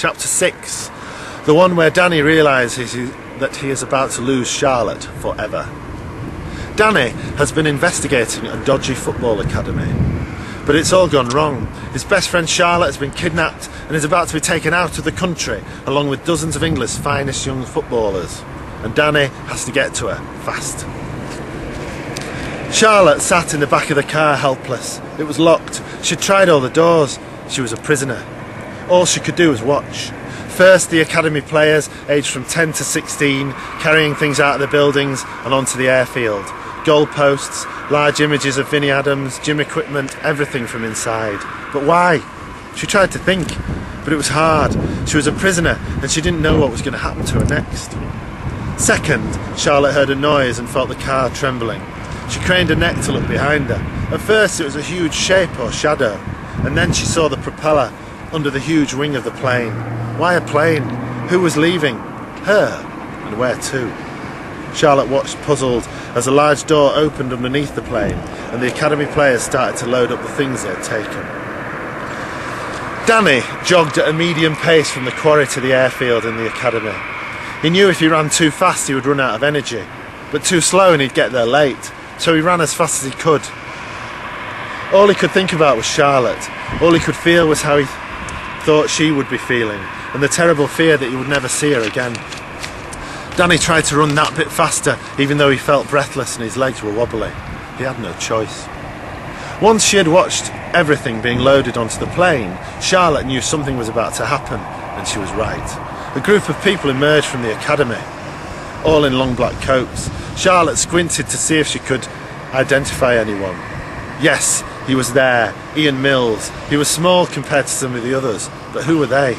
Chapter 6, the one where Danny realises that he is about to lose Charlotte forever. Danny has been investigating a dodgy football academy, but it's all gone wrong. His best friend Charlotte has been kidnapped and is about to be taken out of the country along with dozens of England's finest young footballers, and Danny has to get to her fast. Charlotte sat in the back of the car helpless. It was locked. She'd tried all the doors. She was a prisoner. All she could do was watch. First, the academy players, aged from 10 to 16, carrying things out of the buildings and onto the airfield. Goalposts, large images of Vinnie Adams, gym equipment, everything from inside. But why? She tried to think, but it was hard. She was a prisoner and she didn't know what was going to happen to her next. Second, Charlotte heard a noise and felt the car trembling. She craned her neck to look behind her. At first it was a huge shape or shadow, and then she saw the propeller under the huge wing of the plane. Why a plane? Who was leaving? Her. And where to? Charlotte watched puzzled as a large door opened underneath the plane and the academy players started to load up the things they had taken. Danny jogged at a medium pace from the quarry to the airfield in the academy. He knew if he ran too fast he would run out of energy, but too slow and he'd get there late, so he ran as fast as he could. All he could think about was Charlotte. All he could feel was how he thought she would be feeling, and the terrible fear that he would never see her again. Danny tried to run that bit faster, even though he felt breathless and his legs were wobbly. He had no choice. Once she had watched everything being loaded onto the plane, Charlotte knew something was about to happen, and she was right. A group of people emerged from the academy, all in long black coats. Charlotte squinted to see if she could identify anyone. Yes, he was there, Ian Mills. He was small compared to some of the others, but who were they?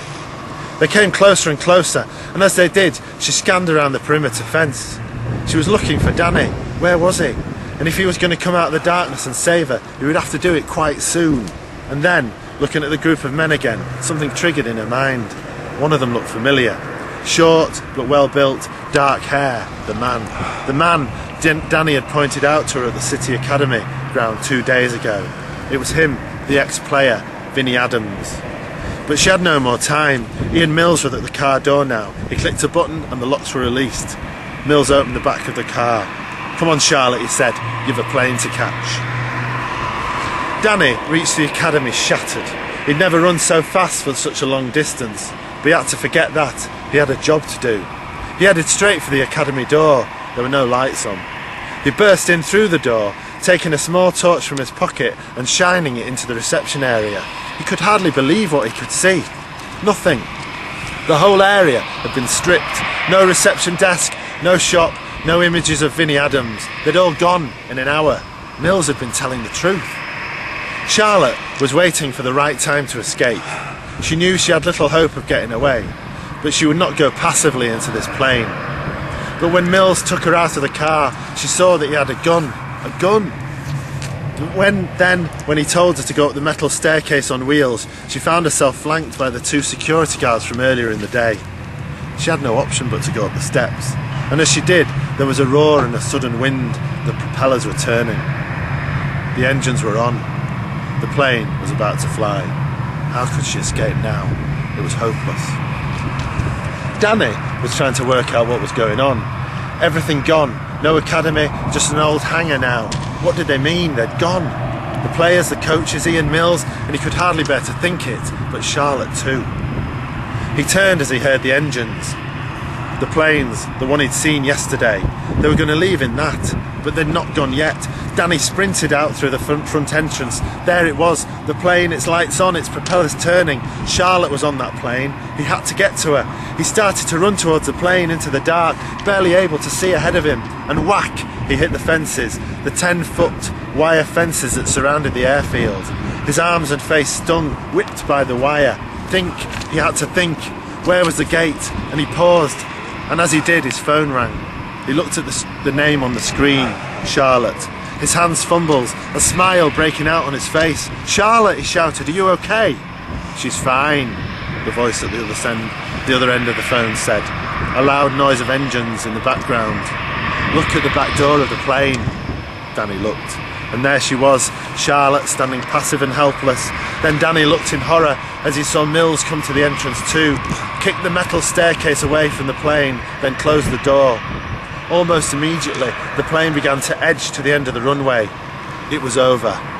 They came closer and closer, and as they did, she scanned around the perimeter fence. She was looking for Danny. Where was he? And if he was going to come out of the darkness and save her, he would have to do it quite soon. And then, looking at the group of men again, something triggered in her mind. One of them looked familiar. Short, but well-built, dark hair. The man. The man Danny had pointed out to her at the City Academy ground 2 days ago. It was him, the ex-player, Vinnie Adams. But she had no more time. Ian Mills was at the car door now. He clicked a button and the locks were released. Mills opened the back of the car. "Come on, Charlotte," he said. "You've a plane to catch." Danny reached the academy shattered. He'd never run so fast for such a long distance, but he had to forget that. He had a job to do. He headed straight for the academy door. There were no lights on. He burst in through the door, taking a small torch from his pocket and shining it into the reception area. He could hardly believe what he could see. Nothing. The whole area had been stripped. No reception desk, no shop, no images of Vinnie Adams. They'd all gone in an hour. Mills had been telling the truth. Charlotte was waiting for the right time to escape. She knew she had little hope of getting away, but she would not go passively into this plane. But when Mills took her out of the car, she saw that he had a gun. A gun! When he told her to go up the metal staircase on wheels, she found herself flanked by the 2 security guards from earlier in the day. She had no option but to go up the steps, and as she did, there was a roar and a sudden wind. The propellers were turning. The engines were on. The plane was about to fly. How could she escape now? It was hopeless. Danny was trying to work out what was going on. Everything gone. No academy, just an old hangar now. What did they mean? They'd gone. The players, the coaches, Ian Mills, and he could hardly bear to think it, but Charlotte too. He turned as he heard the engines. The planes, the one he'd seen yesterday, they were going to leave in that, but they'd not gone yet. Danny sprinted out through the front entrance. There it was, the plane, its lights on, its propellers turning. Charlotte was on that plane. He had to get to her. He started to run towards the plane into the dark, barely able to see ahead of him, and whack, he hit the fences, the 10-foot wire fences that surrounded the airfield. His arms and face stung, whipped by the wire. He had to think. Where was the gate? And he paused, and as he did, his phone rang. He looked at the name on the screen, Charlotte. His hands fumbled, a smile breaking out on his face. "Charlotte," he shouted, "are you okay?" "She's fine," the voice at the other end of the phone said. A loud noise of engines in the background. "Look at the back door of the plane." Danny looked, and there she was, Charlotte standing passive and helpless. Then Danny looked in horror as he saw Mills come to the entrance too, kick the metal staircase away from the plane, then close the door. Almost immediately, the plane began to edge to the end of the runway. It was over.